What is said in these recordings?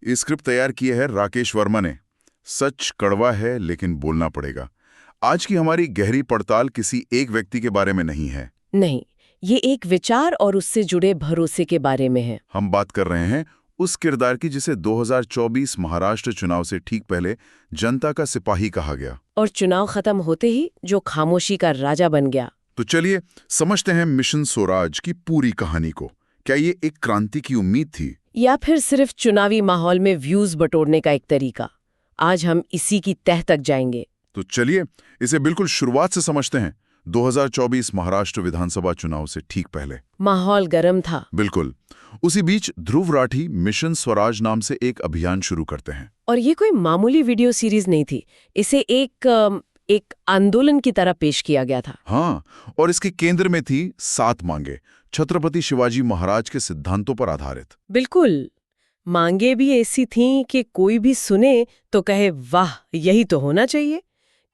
ये स्क्रिप्ट तैयार की है राकेश वर्मा ने। सच कड़वा है लेकिन बोलना पड़ेगा। आज की हमारी गहरी पड़ताल किसी एक व्यक्ति के बारे में नहीं है। नहीं, ये एक विचार और उससे जुड़े भरोसे के बारे में है। हम बात कर रहे हैं उस किरदार की जिसे 2024 महाराष्ट्र चुनाव से ठीक पहले जनता का सिपाही कहा गया, और चुनाव खत्म होते ही जो खामोशी का राजा बन गया। तो चलिए समझते हैं मिशन स्वराज की पूरी कहानी को। क्या ये एक क्रांति की उम्मीद थी या फिर सिर्फ चुनावी माहौल में व्यूज बटोरने का एक तरीका? आज हम इसी की तह तक जाएंगे। तो चलिए इसे बिल्कुल शुरुआत से समझते हैं। 2024 महाराष्ट्र विधानसभा चुनाव से ठीक पहले माहौल गर्म था। बिल्कुल उसी बीच ध्रुव राठी मिशन स्वराज नाम से एक अभियान शुरू करते हैं। और ये कोई मामूली वीडियो सीरीज नहीं थी, इसे एक आंदोलन की तरह पेश किया गया था। हाँ, और इसके केंद्र में थी 7 मांगे, छत्रपति शिवाजी महाराज के सिद्धांतों पर आधारित। बिल्कुल, मांगे भी ऐसी थीं कि कोई भी सुने तो कहे वाह, यही तो होना चाहिए।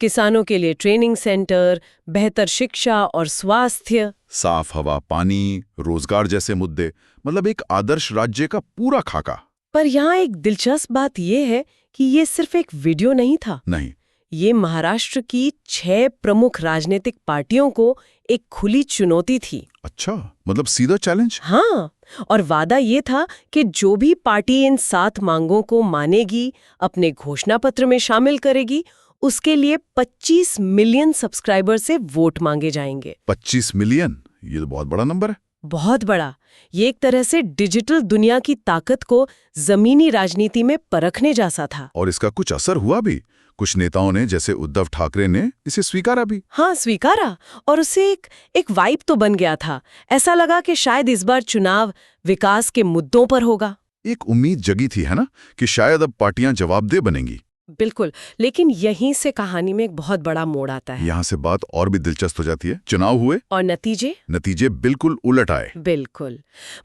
किसानों के लिए ट्रेनिंग सेंटर, बेहतर शिक्षा और स्वास्थ्य, साफ हवा, पानी, रोजगार जैसे मुद्दे, मतलब एक आदर्श राज्य का पूरा खाका। पर यहाँ एक दिलचस्प बात यह है कि ये सिर्फ एक वीडियो नहीं था। नहीं, ये महाराष्ट्र की 6 प्रमुख राजनीतिक पार्टियों को एक खुली चुनौती थी। अच्छा, मतलब सीधा चैलेंज। हाँ, और वादा ये था कि जो भी पार्टी इन 7 मांगों को मानेगी, अपने घोषणा पत्र में शामिल करेगी, उसके लिए 25 मिलियन सब्सक्राइबर से वोट मांगे जाएंगे। 25 मिलियन, ये तो बहुत बड़ा नंबर है। बहुत बड़ा। ये एक तरह से डिजिटल दुनिया की ताकत को जमीनी राजनीति में परखने जैसा था। और इसका कुछ असर हुआ भी। कुछ नेताओं ने, जैसे उद्धव ठाकरे ने, इसे स्वीकारा भी। हाँ, स्वीकारा, और उससे एक वाइब तो बन गया था। ऐसा लगा कि शायद इस बार चुनाव विकास के मुद्दों पर होगा। एक उम्मीद जगी थी, है ना, कि शायद अब पार्टियां जवाबदेह बनेंगी। बिल्कुल, लेकिन यहीं से कहानी में एक बहुत बड़ा मोड़ आता है। यहाँ से बात और भी दिलचस्प हो जाती है। चुनाव हुए और नतीजे बिल्कुल उलट आए। बिल्कुल।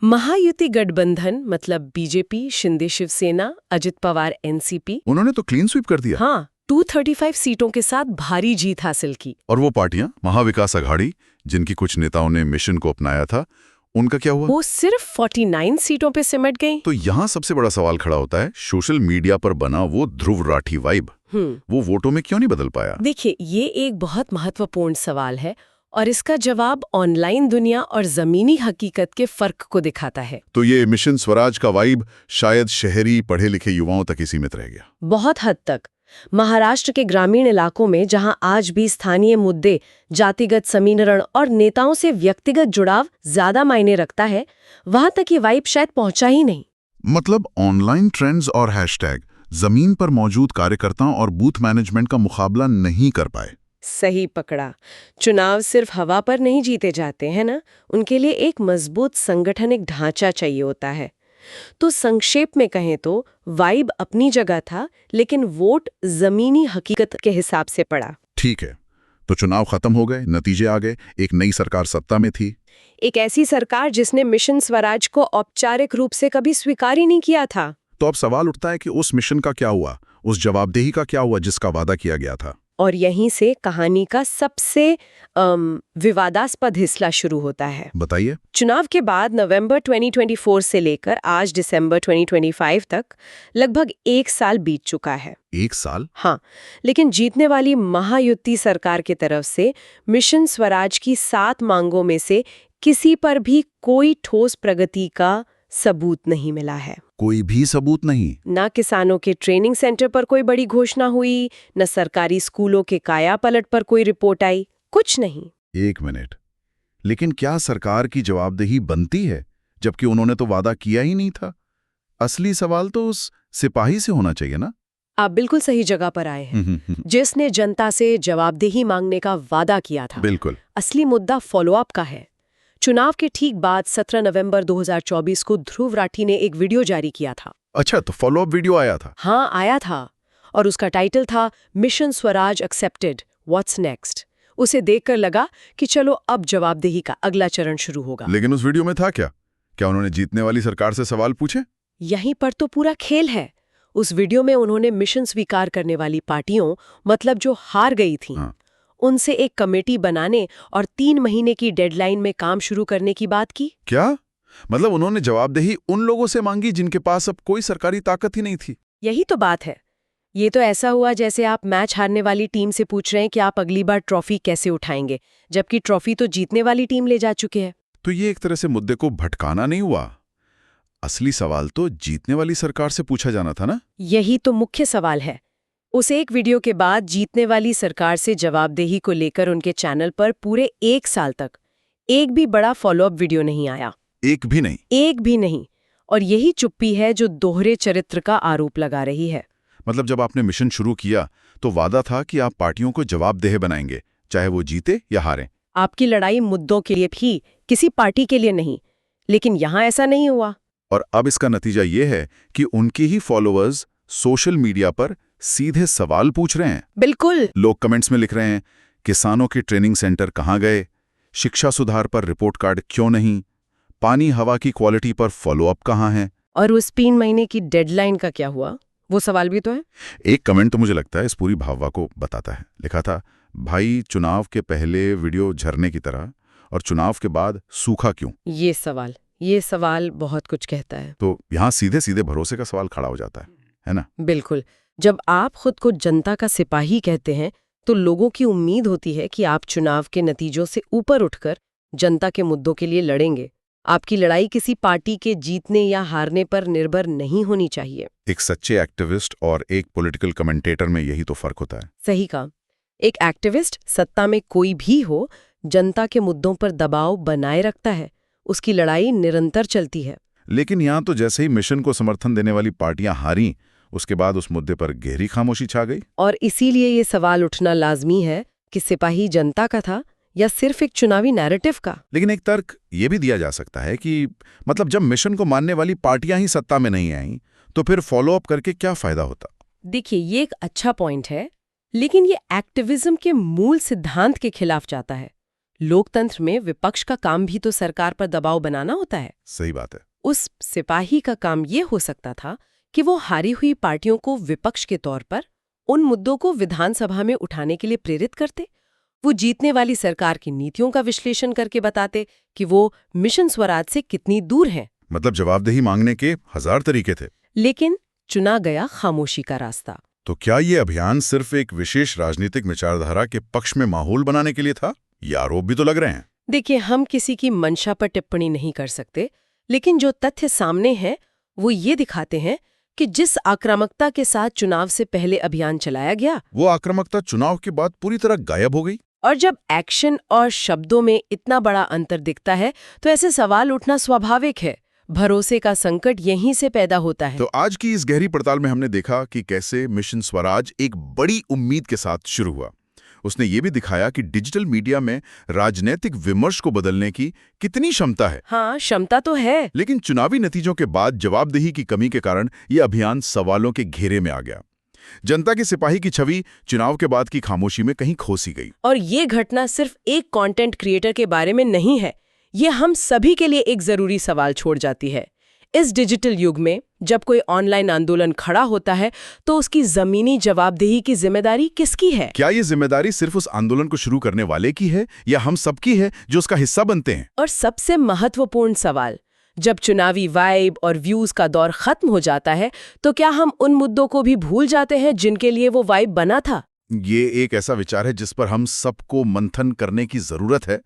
महायुति गठबंधन, मतलब बीजेपी, शिंदे शिवसेना, अजित पवार एनसीपी, उन्होंने तो क्लीन स्वीप कर दिया। हाँ, 235 सीटों के साथ भारी जीत हासिल की। और वो पार्टियां, महाविकास अघाड़ी, जिनकी कुछ नेताओं ने मिशन को अपनाया था, उनका क्या हुआ? वो सिर्फ 49 सीटों पे सिमट गई। तो यहाँ सबसे बड़ा सवाल खड़ा होता है, सोशल मीडिया पर बना वो ध्रुव राठी वाइब, वो वोटों में क्यों नहीं बदल पाया? देखिए, ये एक बहुत महत्वपूर्ण सवाल है और इसका जवाब ऑनलाइन दुनिया और जमीनी हकीकत के फर्क को दिखाता है। तो ये मिशन स्वराज का वाइब शायद शहरी पढ़े लिखे युवाओं तक ही सीमित रह गया। बहुत हद तक। महाराष्ट्र के ग्रामीण इलाकों में, जहां आज भी स्थानीय मुद्दे, जातिगत समीकरण और नेताओं से व्यक्तिगत जुड़ाव ज्यादा मायने रखता है, वहां तक ये वाइब शायद पहुंचा ही नहीं। मतलब ऑनलाइन ट्रेंड्स और हैशटैग जमीन पर मौजूद कार्यकर्ताओं और बूथ मैनेजमेंट का मुकाबला नहीं कर पाए। सही पकड़ा। चुनाव सिर्फ हवा पर नहीं जीते जाते हैं ना, उनके लिए एक मजबूत संगठनिक ढांचा चाहिए होता है। तो संक्षेप में कहें तो वाइब अपनी जगह था, लेकिन वोट जमीनी हकीकत के हिसाब से पड़ा। ठीक है, तो चुनाव खत्म हो गए, नतीजे आ गए, एक नई सरकार सत्ता में थी। एक ऐसी सरकार जिसने मिशन स्वराज को औपचारिक रूप से कभी स्वीकार ही नहीं किया था। तो अब सवाल उठता है कि उस मिशन का क्या हुआ, उस जवाबदेही का क्या हुआ जिसका वादा किया गया था? और यहीं से कहानी का सबसे विवादास्पद हिस्सा शुरू होता है। बताइए। चुनाव के बाद नवंबर 2024 से लेकर आज दिसंबर 2025 तक लगभग 1 साल बीत चुका है। 1 साल? हाँ, लेकिन जीतने वाली महायुति सरकार की तरफ से मिशन स्वराज की 7 मांगों में से किसी पर भी कोई ठोस प्रगति का सबूत नहीं मिला है। कोई भी सबूत नहीं? ना किसानों के ट्रेनिंग सेंटर पर कोई बड़ी घोषणा हुई, न सरकारी स्कूलों के कायापलट पर कोई रिपोर्ट आई, कुछ नहीं। 1 मिनट, लेकिन क्या सरकार की जवाबदेही बनती है, जबकि उन्होंने तो वादा किया ही नहीं था? असली सवाल तो उस सिपाही से होना चाहिए ना? आप बिल्कुल सही जगह पर आए हैं, जिसने जनता से जवाबदेही मांगने का वादा किया था। बिल्कुल। असली मुद्दा फॉलोअप का है। चुनाव के ठीक बाद 17 नवंबर 2024 को ध्रुव राठी ने एक वीडियो जारी किया था। अच्छा, तो फॉलोअप वीडियो आया था? हाँ, आया था, और उसका टाइटल था mission Swaraj accepted, what's next. उसे देखकर लगा कि चलो अब जवाबदेही का अगला चरण शुरू होगा। लेकिन उस वीडियो में था क्या? क्या उन्होंने जीतने वाली सरकार से सवाल पूछे? यहीं पर तो पूरा खेल है। उस वीडियो में उन्होंने मिशन स्वीकार करने वाली पार्टियों, मतलब जो हार गई थीं, उनसे एक कमेटी बनाने और 3 महीने की डेडलाइन में काम शुरू करने की बात की। क्या? मतलब उन्होंने जवाबदेही उन लोगों से मांगी जिनके पास अब कोई सरकारी ताकत ही नहीं थी। यही तो बात है। ये तो ऐसा हुआ जैसे आप मैच हारने वाली टीम से पूछ रहे हैं कि आप अगली बार ट्रॉफी कैसे उठाएंगे, जबकि ट्रॉफी तो जीतने वाली टीम ले जा चुकी है। तो ये एक तरह से मुद्दे को भटकाना नहीं हुआ। असली सवाल तो जीतने वाली सरकार से पूछा जाना था ना। यही तो मुख्य सवाल है। उस एक वीडियो के बाद जीतने वाली सरकार से जवाबदेही को लेकर उनके चैनल पर पूरे 1 साल तक एक भी बड़ा फॉलोअप वीडियो नहीं आया। एक भी नहीं। एक भी नहीं। और यही चुप्पी है जो दोहरे चरित्र का आरोप लगा रही है। मतलब जब आपने मिशन शुरू किया तो वादा था कि आप पार्टियों को जवाबदेह बनाएंगे, चाहे वो जीते या हारें। आपकी लड़ाई मुद्दों के लिए भी, किसी पार्टी के लिए नहीं। लेकिन यहां ऐसा नहीं हुआ। और अब इसका नतीजा ये है कि उनके ही फॉलोअर्स सोशल मीडिया पर सीधे सवाल पूछ रहे हैं। बिल्कुल। लोग कमेंट्स में लिख रहे हैं, किसानों के ट्रेनिंग सेंटर कहाँ गए, शिक्षा सुधार पर रिपोर्ट कार्ड क्यों नहीं, पानी हवा की क्वालिटी पर फॉलोअप कहाँ है। और उस 3 महीने की डेडलाइन का क्या हुआ, वो सवाल भी तो है। एक कमेंट तो मुझे लगता है इस पूरी भावना को बताता है। लिखा था, भाई चुनाव के पहले वीडियो झरने की तरह और चुनाव के बाद सूखा क्यों। ये सवाल बहुत कुछ कहता है। तो यहाँ सीधे सीधे भरोसे का सवाल खड़ा हो जाता है ना। बिल्कुल। जब आप खुद को जनता का सिपाही कहते हैं तो लोगों की उम्मीद होती है कि आप चुनाव के नतीजों से ऊपर उठकर जनता के मुद्दों के लिए लड़ेंगे। आपकी लड़ाई किसी पार्टी के जीतने या हारने पर निर्भर नहीं होनी चाहिए। एक सच्चे एक्टिविस्ट और एक पॉलिटिकल कमेंटेटर में यही तो फर्क होता है। सही कहा। एक एक्टिविस्ट सत्ता में कोई भी हो, जनता के मुद्दों पर दबाव बनाए रखता है, उसकी लड़ाई निरंतर चलती है। लेकिन यहाँ तो जैसे ही मिशन को समर्थन देने वाली पार्टियां हारी, उसके बाद उस मुद्दे पर गहरी खामोशी छा गई। और इसीलिए ये सवाल उठना लाजमी है कि सिपाही जनता का था या सिर्फ एक चुनावी नैरेटिव का। लेकिन एक तर्क ये भी दिया जा सकता है कि मतलब जब मिशन को मानने वाली पार्टियां ही सत्ता में नहीं आईं, तो फिर फॉलोअप करके क्या फायदा होता। देखिए, ये एक अच्छा पॉइंट है, लेकिन ये एक्टिविज्म के मूल सिद्धांत के खिलाफ जाता है। लोकतंत्र में विपक्ष का काम भी तो सरकार पर दबाव बनाना होता है। सही बात है। उस सिपाही का काम ये हो सकता था कि वो हारी हुई पार्टियों को विपक्ष के तौर पर उन मुद्दों को विधानसभा में उठाने के लिए प्रेरित करते। वो जीतने वाली सरकार की नीतियों का विश्लेषण करके बताते कि वो मिशन स्वराज से कितनी दूर हैं। मतलब जवाबदेही मांगने के 1000 तरीके थे, लेकिन चुना गया खामोशी का रास्ता। तो क्या ये अभियान सिर्फ एक विशेष राजनीतिक विचारधारा के पक्ष में माहौल बनाने के लिए था? ये आरोप भी तो लग रहे हैं। देखिए, हम किसी की मंशा पर टिप्पणी नहीं कर सकते, लेकिन जो तथ्य सामने हैं वो ये दिखाते हैं कि जिस आक्रामकता के साथ चुनाव से पहले अभियान चलाया गया, वो आक्रामकता चुनाव के बाद पूरी तरह गायब हो गई। और जब एक्शन और शब्दों में इतना बड़ा अंतर दिखता है तो ऐसे सवाल उठना स्वाभाविक है। भरोसे का संकट यहीं से पैदा होता है। तो आज की इस गहरी पड़ताल में हमने देखा कि कैसे मिशन स्वराज एक बड़ी उम्मीद के साथ शुरू हुआ। उसने ये भी दिखाया कि डिजिटल मीडिया में राजनीतिक विमर्श को बदलने की कितनी क्षमता है। हाँ, क्षमता तो है। लेकिन चुनावी नतीजों के बाद जवाबदेही की कमी के कारण यह अभियान सवालों के घेरे में आ गया। जनता के सिपाही की छवि चुनाव के बाद की खामोशी में कहीं खोसी गई। और ये घटना सिर्फ एक कंटेंट क्रिएटर के बारे में नहीं है, ये हम सभी के लिए एक जरूरी सवाल छोड़ जाती है। इस डिजिटल युग में जब कोई ऑनलाइन आंदोलन खड़ा होता है तो उसकी जमीनी जवाबदेही की जिम्मेदारी किसकी है? क्या ये जिम्मेदारी सिर्फ उस आंदोलन को शुरू करने वाले की है या हम सबकी है जो उसका हिस्सा बनते हैं? और सबसे महत्वपूर्ण सवाल, जब चुनावी वाइब और व्यूज का दौर खत्म हो जाता है तो क्या हम उन मुद्दों को भी भूल जाते हैं जिनके लिए वो वाइब बना था? ये एक ऐसा विचार है जिस पर हम सबको मंथन करने की जरूरत है।